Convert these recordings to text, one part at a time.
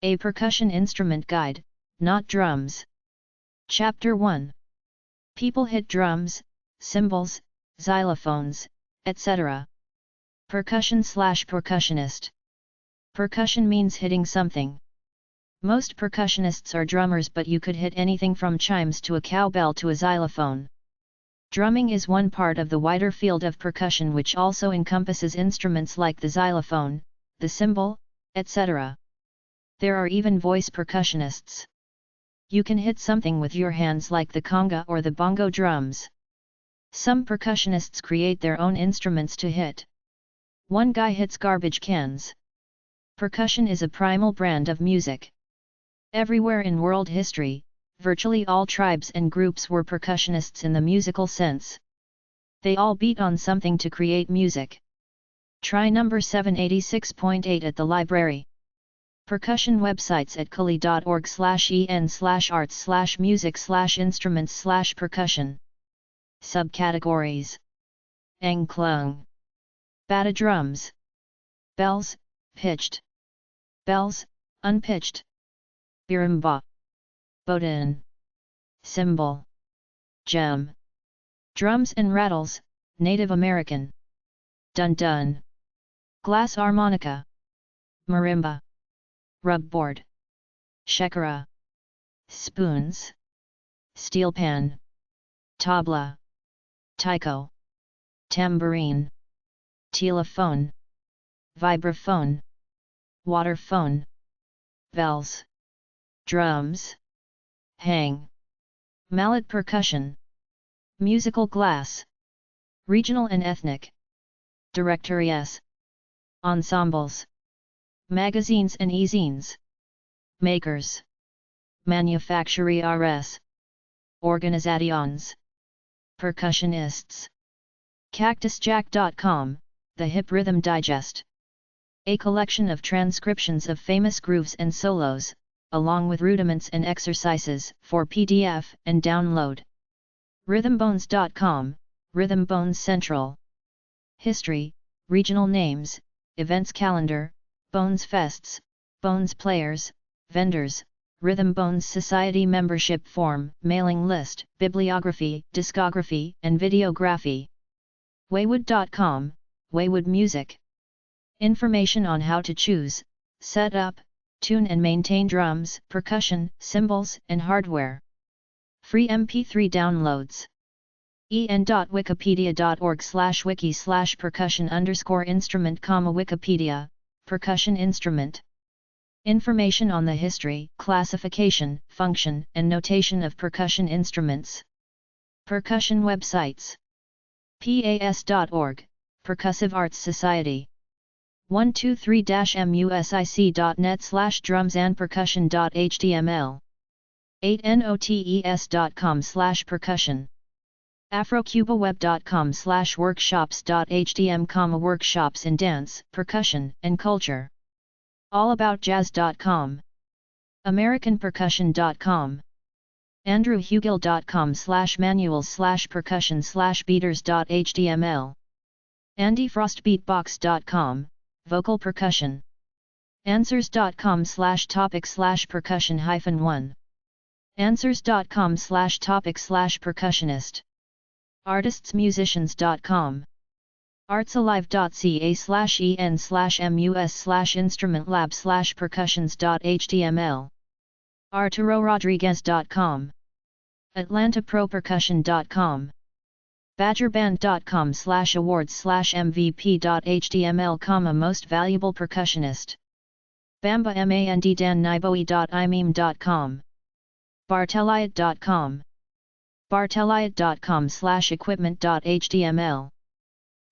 A Percussion Instrument Guide, Not Drums. Chapter 1. People hit drums, cymbals, xylophones, etc. Percussion/percussionist. Percussion means hitting something. Most percussionists are drummers, but you could hit anything from chimes to a cowbell to a xylophone. Drumming is one part of the wider field of percussion, which also encompasses instruments like the xylophone, the cymbal, etc. There are even voice percussionists. You can hit something with your hands like the conga or the bongo drums. Some percussionists create their own instruments to hit. One guy hits garbage cans. Percussion is a primal brand of music. Everywhere in world history, virtually all tribes and groups were percussionists in the musical sense. They all beat on something to create music. Try number 786.8 at the library. Percussion websites at culi.org/en/arts/music/instruments/percussion. Subcategories: Angklung, bata drums, bells, pitched, bells, unpitched, birimba, bodin, cymbal, djem, drums and rattles, Native American, dun-dun, glass harmonica, marimba, rubboard, shekara, spoons, steel pan, tabla, taiko, tambourine, telephone, vibraphone, waterphone, bells, drums, hang, mallet percussion, musical glass, regional and ethnic, directories, ensembles, magazines and e-zines, makers, manufacturers, organizations, percussionists. CactusJack.com, The Hip Rhythm Digest. A collection of transcriptions of famous grooves and solos, along with rudiments and exercises, for PDF and download. Rhythmbones.com, Rhythm Bones Central. History, regional names, events calendar, Bones Fests, Bones Players, vendors, Rhythm Bones Society membership form, mailing list, bibliography, discography, and videography. Waywood.com, Waywood Music. Information on how to choose, set up, tune and maintain drums, percussion, cymbals, and hardware. Free MP3 downloads. en.wikipedia.org/wiki/percussion_instrument, Wikipedia, percussion instrument. Information on the history, classification, function, and notation of percussion instruments. Percussion websites. PAS.org, Percussive Arts Society. 123-music.net/drumsandpercussion.html. 8notes.com/percussion. afrocubaweb.com/workshops.htm, workshops in dance, percussion, and culture. allaboutjazz.com. americanpercussion.com. andrewhugel.com/manuals/percussion/beaters.html. andyfrostbeatbox.com, vocal percussion. answers.com/topic/percussion-1. answers.com/topic/percussionist. artistsmusicians.com. artsalive.ca/en/mus/instrumentlab/percussions.html. arturorodriguez.com. atlantapropercussion.com. badgerband.com/awards/mvp.html, most valuable percussionist. bamba.mand.danniboe.imeme.com. barteliot.com. barteliot.com/equipment.html.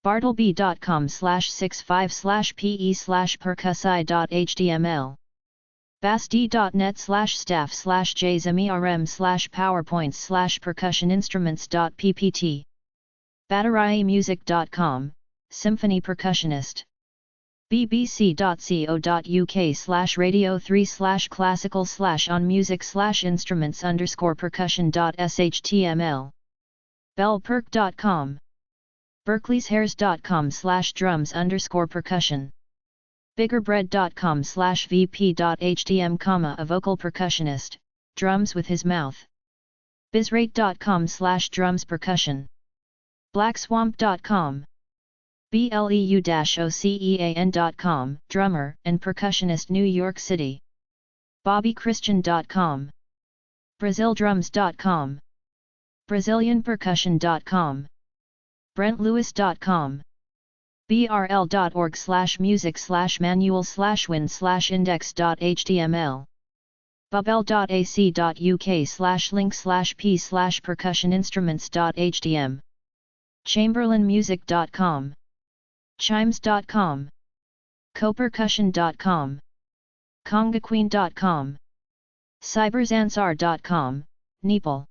bartleby.com/65/pe/percussi.html. basti.net/staff/jsamrm/powerpoints/percussioninstruments.ppt. batteriemusic.com, symphony percussionist. bbc.co.uk/radio3/classical/on music/instruments_percussion.shtml. bellperk.com. berkeleyshairs.com/drums_percussion. biggerbread.com/vp.hdm, a vocal percussionist, drums with his mouth. bizrate.com/drums percussion. blackswamp.com. bleu-ocean.com, drummer and percussionist, New York City. bobbychristian.com. brazildrums.com. brazilianpercussion.com. brentlewis.com. brl.org/music/manual/win/index.html. bubel.ac.uk/link/p/percussioninstruments.htm. chamberlainmusic.com. chimes.com. copercussion.com. congaqueen.com. cyberzansar.com, Nepal.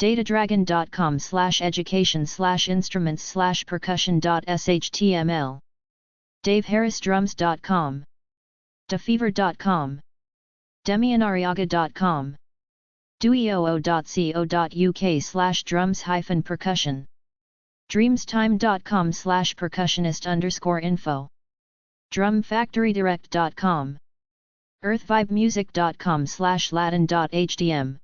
datadragon.com/education/instruments/percussion.html. daveharrisdrums.com. defever.com. demianariaga.com. duioo.co.uk/drums-percussion. dreamstime.com/percussionist_info. drumfactorydirect.com. earthvibemusic.com/latin.htm.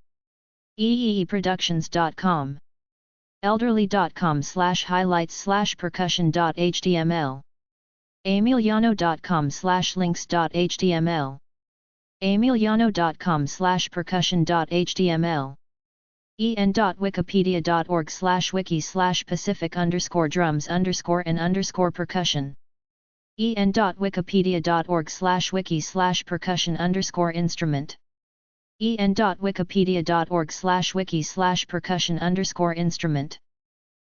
eeeproductions.com. elderly.com/highlights/percussion.html. emiliano.com/links.html. emiliano.com/percussion.html. en.wikipedia.org/wiki/pacific_drums_and_percussion. en.wikipedia.org/wiki/percussion_instrument. en.wikipedia.org/wiki/percussion_instrument.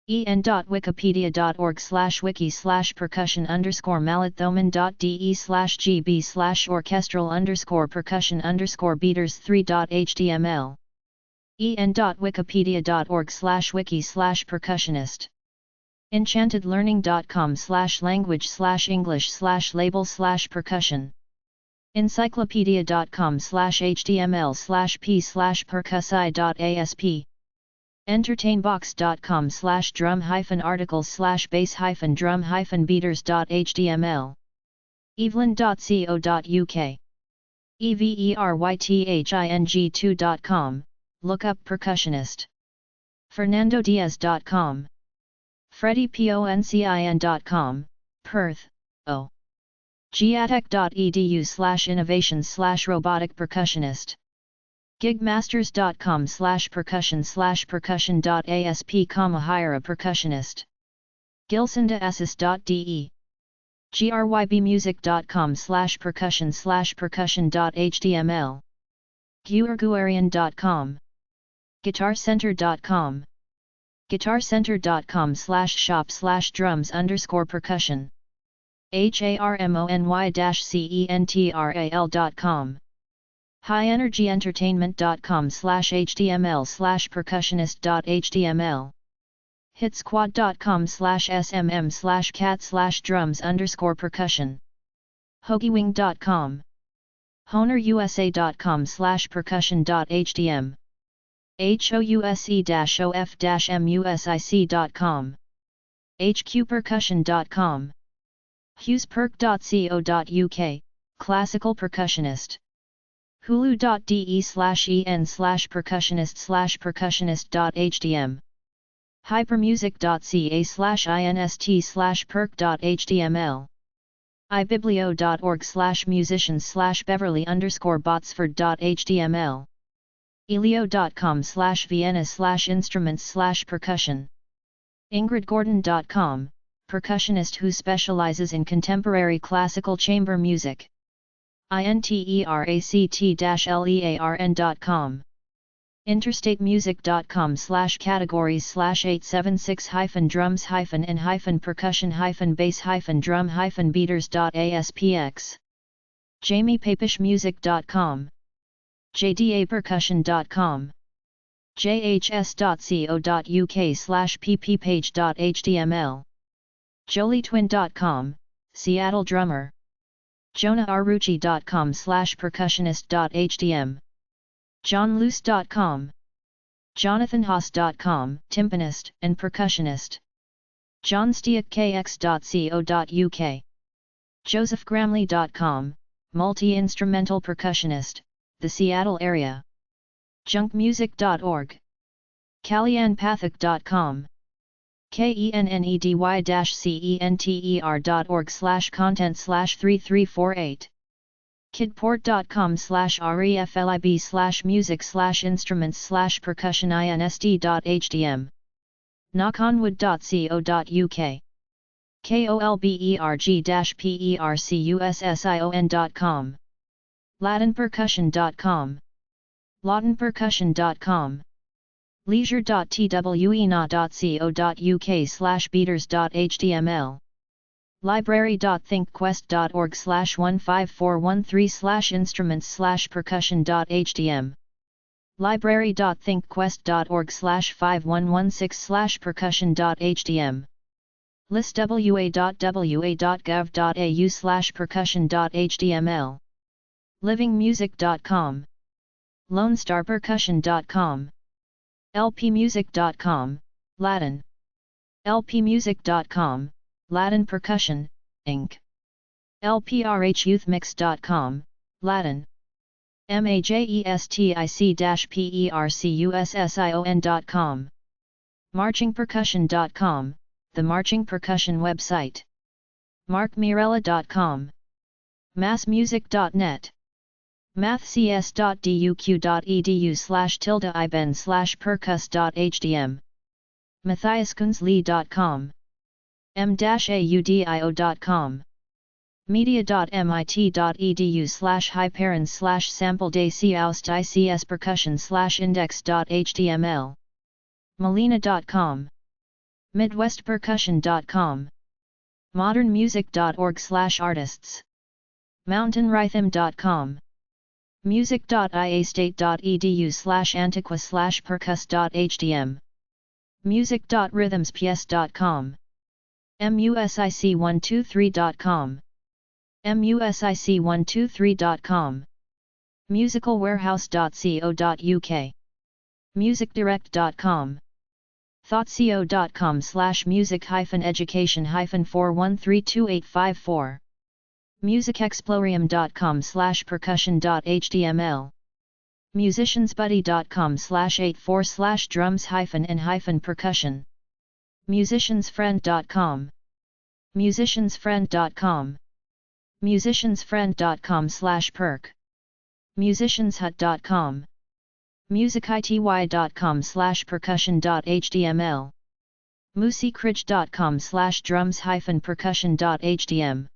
en.wikipedia.org/wiki/percussion_mallet-thoman.de/orchestral_percussion_beaters3.html. en.wikipedia.org/wiki/percussionist. enchantedlearning.com/language/english/label/percussion. encyclopedia.com/html/p/percussi.asp. entertainbox.com/drum-articles/bass-drum-beaters.html. evelyn.co.uk. everything2.com, lookup percussionist. fernandodiaz.com. freddyponcin.com, Perth, O. giatec.edu/innovations/robotic percussionist. gigmasters.com/percussion/percussion.asp, hire a percussionist. gilsondaassis.de. grybmusic.com/percussion/percussion.html. guerguarian.com. guitarcenter.com. guitarcenter.com/shop/drums_percussion. harmony-central.com. highenergyentertainment.com/html/percussionist.html. hitsquad.com/smm/cat/drums_percussion. hoagiewing.com. honerusa.com/percussion.htm. house-of-music.com. hqpercussion.com. hughesperk.co.uk, classical percussionist. hulu.de/en/percussionist/percussionist.htm. hypermusic.ca/inst/perk.html. ibiblio.org/musicians/beverly_botsford.html. elio.com/vienna/instruments/percussion. ingridgordon.com, percussionist who specializes in contemporary classical chamber music. interacts-learn.com. interstatemusic.com/876-drums-and-percussion-bass-drum-beaters.aspx. jamiepapishmusic.com. jdapercussion.com. jhs.co.uk/pppage.html. jolietwin.com, Seattle drummer. jonaaruchi.com/percussionist.htm. johnluce.com. jonathanhaas.com, timpanist and percussionist. johnstiakkx.co.uk. JosephGramley.com, multi-instrumental percussionist, the Seattle area. Junkmusic.org. KalyanPathak.com. KENNEDY-CENTER.org/content/3348. kidport.com/reflib/music/instruments/percussion-inst.hdm. knockonwood.co.uk. KOLBERG-PERCUSSION.com. LatinPercussion.com. LawtonPercussion.com. leisure.twena.co.uk/beaters.html. library.thinkquest.org/15413/instruments/percussion.htm. library.thinkquest.org/5116/percussion.htm. listwa.wa.gov.au/percussion.html. livingmusic.com. lonestarpercussion.com. lpmusic.com, Latin. lpmusic.com, Latin Percussion, Inc. lprhyouthmix.com, Latin. majestic-percussion.com. marchingpercussion.com, the Marching Percussion website. markmirella.com. massmusic.net. mathcs.duq.edu/iben/percus.hdm. matthiaskunzlee.com. m-audio.com. media.mit.edu/hyperins/sampleday/ics/percussion/index.html. melina.com. midwestpercussion.com. modernmusic.org/artists. mountainrhythm.com. music.iastate.edu/antiqua/percus.hdm. music.rhythmsps.com. music123.com. music123.com. musicalwarehouse.co.uk. musicdirect.com. thoughtco.com/music-education-4132854. musicexplorium.com/percussion.html. musiciansbuddy.com/84/drums-n-percussion. musiciansfriend.com. musiciansfriend.com. musiciansfriend.com/perk. musicianshut.com. musicity.com/percussion.html. musicridge.com/drums-percussion.htm.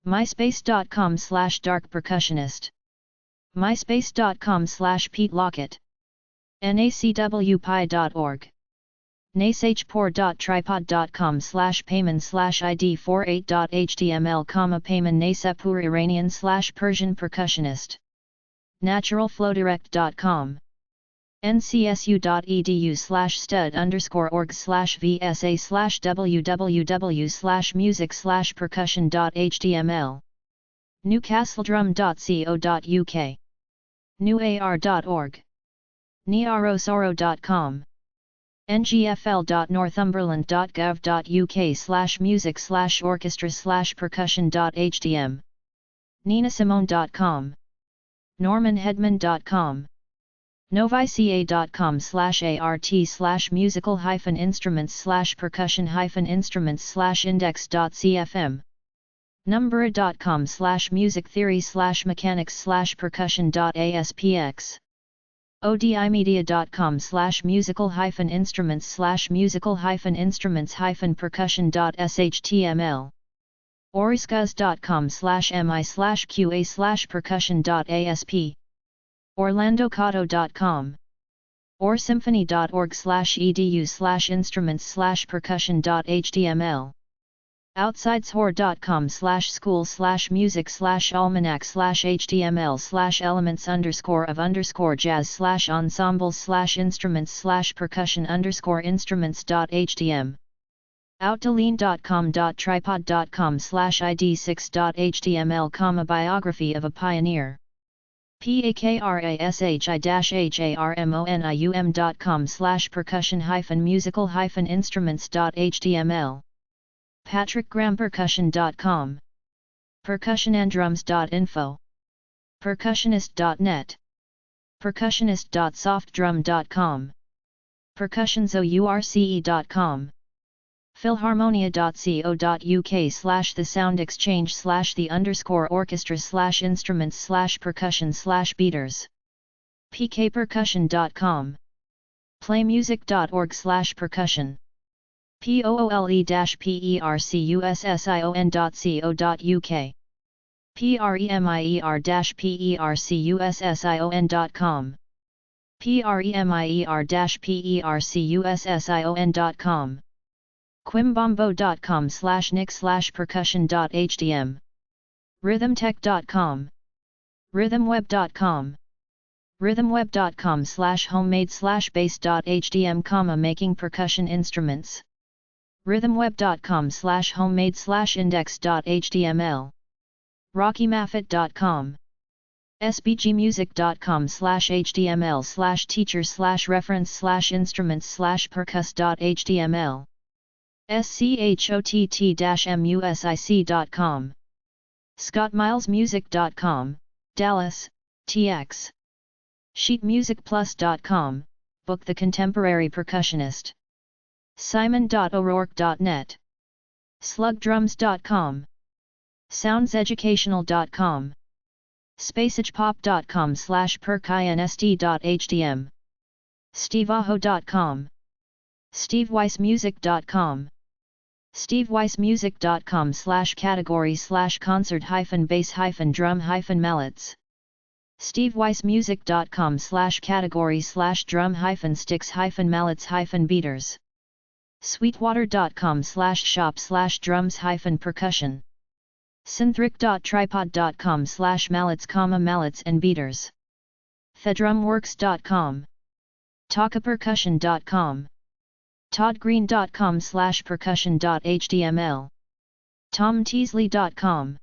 myspace.com/darkpercussionist. myspace.com/Pete Lockett. nacwpi.org. nacpor.tripod.com/payman/id48.html, payman nasapur Iranian/Persian percussionist. naturalflowdirect.com. ncsu.edu/stud_org/vsa/www/music/percussion.html. newcastledrum.co.uk. newar.org. nearosoro.com. ngfl.northumberland.gov.uk/music/orchestra/percussion.htm. ninasimone.com. normanhedman.com. novica.com/art/musical-instruments/percussion-instruments/index.cfm. numbera.com/music-theory/mechanics/percussion.aspx. odimedia.com/musical-instruments/musical-instruments-percussion.shtml. oriscuz.com/mi/qa/percussion.asp. orlandocato.com. orsymphony.org/edu/instruments/percussion.html. outside's-horror.com/school/music/elements_of_instruments/percussion_instruments.htm. outdeline.com.tripod.com/id6.html, biography of a pioneer. pakrashi-harmonium.com/percussion-musical-instruments.html. patrickgrahampercussion.com. percussionandrums.info, percussionist.net, percussionist.softdrum.com, percussionzource.com, philharmonia.co.uk/the_orchestra/instruments/percussion/beaters, pkpercussion.com, playmusic.org/percussion, poole-percussion.co.uk, premeier-percussion.com, premeier-percussion.com, quimbombo.com/nick/percussion.hdm, rhythmtech.com, rhythmweb.com, rhythmweb.com/homemade/base.hdm, making percussion instruments, rhythmweb.com/homemade/index.html, rockymaffet.com, sbgmusic.com/html/teachers/reference/instruments/percuss.html, schott-music.com, scottmilesmusic.com, Dallas, TX, sheetmusicplus.com, book the contemporary percussionist, simon.o'rourke.net, slugdrums.com, soundseducational.com, spacegepop.com/perkinst.hdm, steveaho.com, steveweissmusic.com, steveweissmusic.com/category/concert-bass-drum-mallets, steveweissmusic.com/category/drum-sticks-mallets-beaters, sweetwater.com/shop/drums-percussion, synthric.tripod.com/mallets, and beaters, thedrumworks.com, talkapercussion.com, toddgreen.com/percussion.html, tomteasley.com,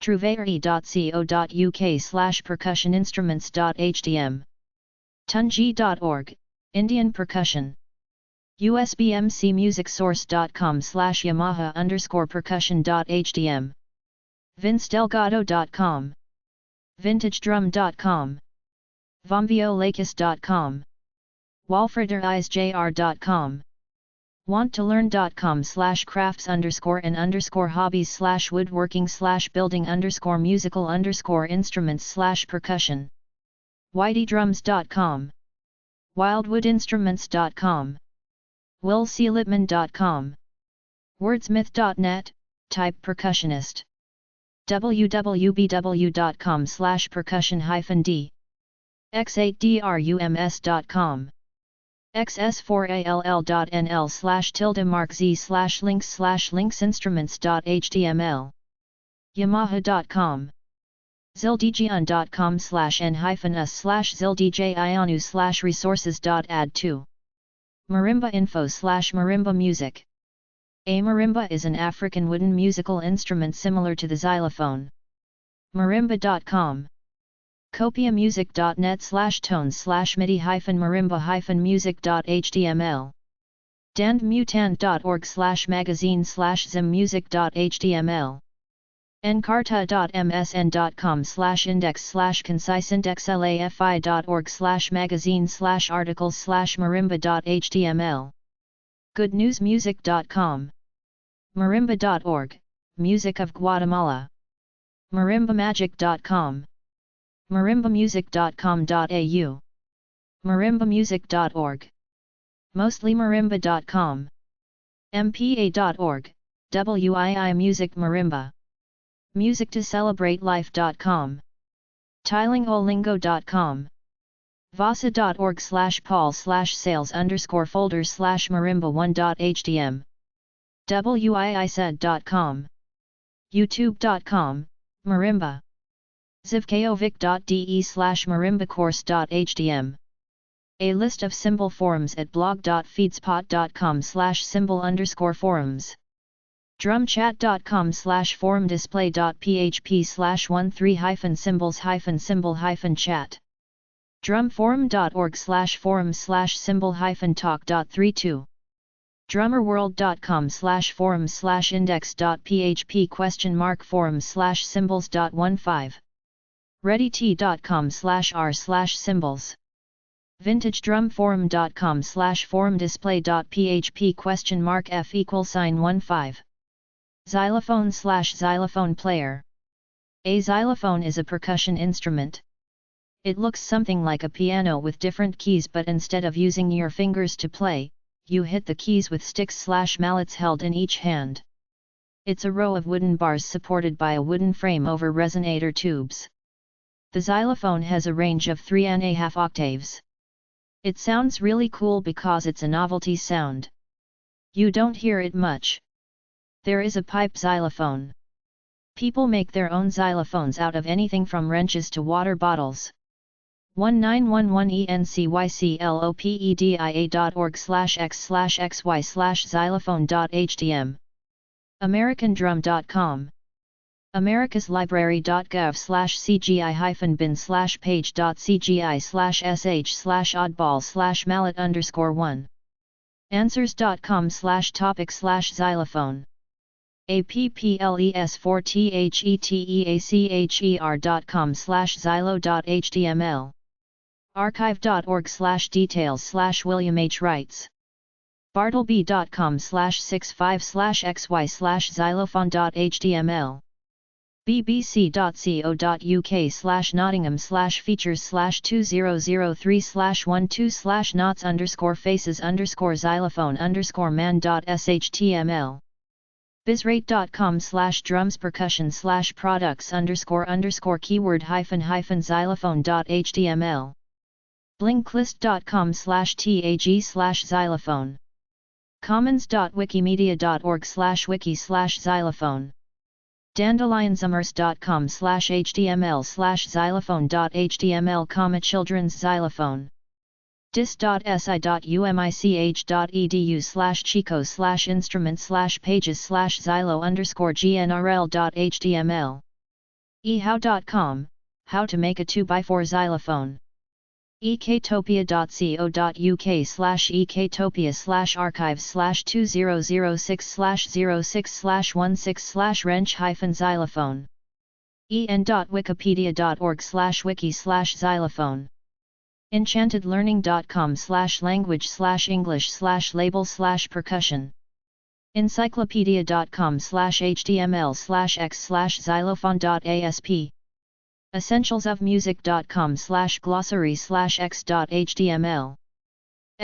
truvairi.co.uk/percussioninstruments.hdm, tunji.org, Indian percussion, usbmcmusicsource.com/yamaha_percussion.hdm, vincedelgado.com, vintagedrum.com, vomviolakis.com, walfrederisjr.com, wanttolern.com/crafts_and_hobbies/woodworking/building_musical_instruments/percussion, whiteydrums.com, wildwoodinstruments.com, willclittman.com, wordsmith.net, type percussionist, www.percussion-d, x8drums.com, xs4all.nl/tilde-mark z/links/linksinstruments.html, yamaha.com, zildjian.com/n-us/zildjianu/resources.add2, marimba info/marimba music. A marimba is an African wooden musical instrument similar to the xylophone. marimba.com, copiamusic.net/tones/midi-marimba-music.html, dandmutant.org/magazine/zimmusic.html, encarta.msn.com/index/concise-indexla-fi.org/magazine/articles/marimba.html, goodnewsmusic.com, marimba.org, music of Guatemala, marimbamagic.com, marimbamusic.com.au, marimbamusic.org, mostlymarimba.com, mpa.org, wii music marimba, musictocelebrate-life.com, tilingolingo.com, vasa.org/paul/sales_folders/marimba1.htm, wiisaid.com, youtube.com, marimba, zivkovic.de/marimbacourse.hdm, a list of symbol forums at blog.feedspot.com/symbol_forums, drumchat.com/forumdisplay.php/13-symbols-symbol-chat, drumforum.org/forums/symbol-talk.32 drummerworld.com/forums/index.php?forums/symbols.15 readyt.com/r/symbols vintagedrumforum.com/forumdisplay.php?f=15 xylophone/xylophone player. A xylophone is a percussion instrument. It looks something like a piano with different keys, but instead of using your fingers to play, you hit the keys with sticks/mallets held in each hand. It's a row of wooden bars supported by a wooden frame over resonator tubes. The xylophone has a range of 3½ octaves. It sounds really cool because it's a novelty sound. You don't hear it much. There is a pipe xylophone. People make their own xylophones out of anything from wrenches to water bottles. 1911encyclopedia.org/x/xy/xylophone.htm AmericanDrum.com americaslibrary.gov/cgi-bin/page.cgi/sh/oddball/mallet_1 answers.com/topic/xylophone apples4teacheter.com/xylo.html archive.org/details/William H. Wrights bartleby.com/65/xy/xylophone.html bbc.co.uk/nottingham/features/12/knots_faces_xylophone_man.html bizrate.com/drums_percussion/products_keyword-xylophone.html blinklist.com/tag/xylophone commons.wikimedia.org/wiki/xylophone dandelionsummer.com/html/xylophone.html children's xylophone dis.si.umich.edu/chico/instruments/pages/xylo_gnrl.html ehow.com how to make a 2x4 xylophone ekatopia.co.uk/ekatopia/archives/2006/06/16/wrench-xylophone en.wikipedia.org/wiki/xylophone enchantedlearning.com/language/english/label/percussion encyclopedia.com/html/x/xylophone.asp essentialsofmusic.com/glossary/x.html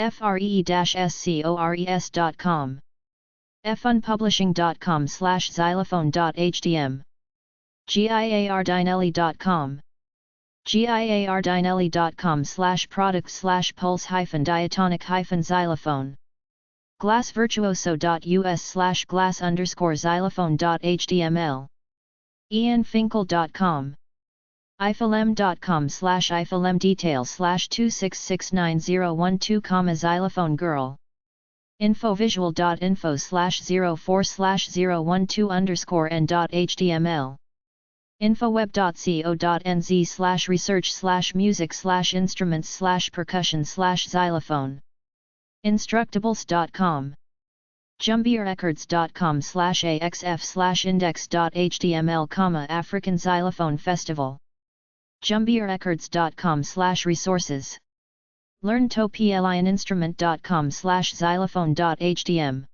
free-scores.com funpublishing.com/xylophone.htm giardinelli.com giardinelli.com/product/pulse-diatonic-xylophone glassvirtuoso.us/glass_xylophone.html ianfinkel.com iflm.com/iflmdetails/2669012, xylophone girl infovisual.info/04/012_n.html infoweb.co.nz/research/music/instruments/percussion/xylophone instructables.com jumbierecords.com/axf/index.html, African Xylophone Festival jumbierecords.com/resources learntoplioninstrument.com/xylophone.htm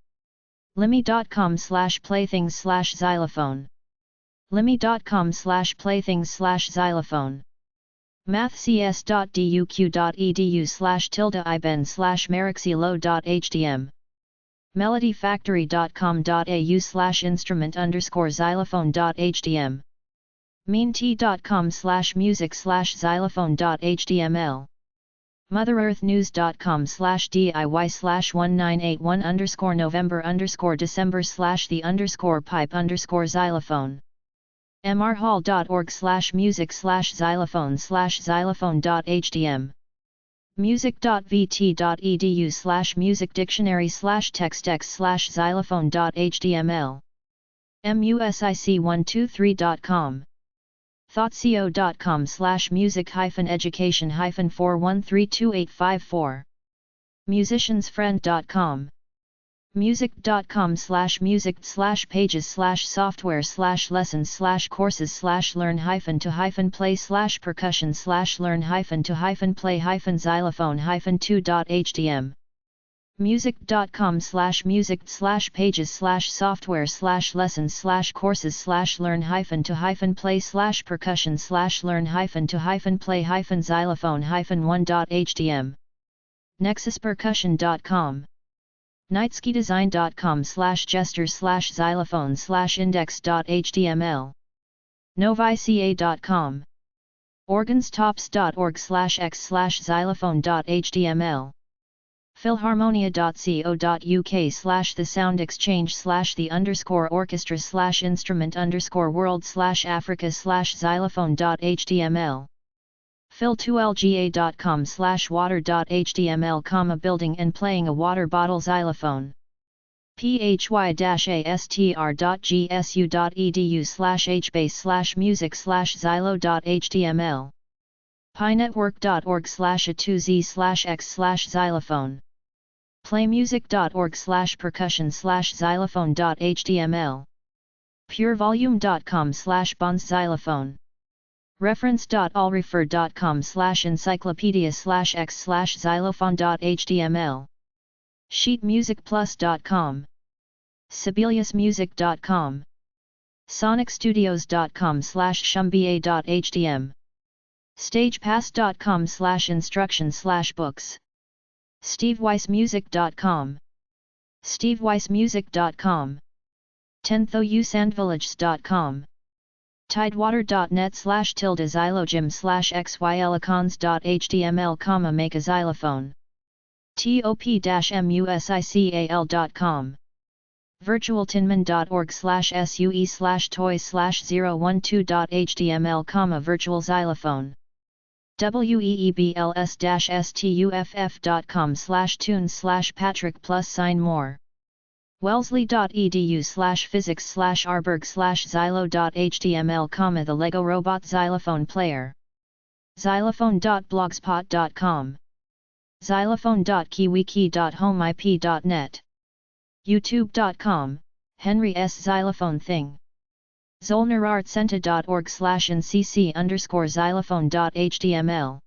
limi.com/playthings/xylophone limi.com/playthings/xylophone mathcs.duq.edu/tilde-iben/marixilo.htm melodyfactory.com.au/instrument_xylophone.htm meant.com/music/xylophone.html motherearth.news.com/diy/1981_November_December/the_pipe_xylophone mrhall.org/music/xylophone/xylophone.htm music.vt.edu/musicdictionary/textx/xylophone.html music123.com thoughtseo.com/music-education-4132854 musiciansfriend.com music.com/music/pages/learn-to-play-xylophone-2.htm music.com/music/pages/software/learn-to-play-xylophone-2.htm nexuspercussion.com nightsky-design.com/gestures/xylophone/index.html novica.com organstops.org/x/xylophone.html philharmonia.co.uk/the sound exchange/the_orchestra/instrument_world/africa/xylophone.html phil2lga.com/water.html building and playing a water bottle xylophone phy-astr.gsu.edu/hbase/music/xylo.html pinetwork.org/a2z/x/xylophone playmusic.org/percussion/xylophone.html purevolume.com/bonz xylophone reference.allrefer.com/encyclopedia/x/xylophone.html sheetmusicplus.com sibeliusmusic.com sonicstudios.com/shumba.htm stagepass.com/instruction/books steveweissmusic.com steveweissmusic.com 10thousandvillages.com tidewater.net/xylogym/xylicons.html make a xylophone top-musical.com virtualtinman.org/sue/toys/012.html virtual xylophone weebls-stuff.com/tunes/patrick+sign-more wellesley.edu/physics/arberg/xylo.html the Lego Robot Xylophone Player xylophone.blogspot.com xylophone.kiwiki.homeip.net youtube.com Henry S. Xylophone Thing zolnerartsenta.org/ncc_xylophone.html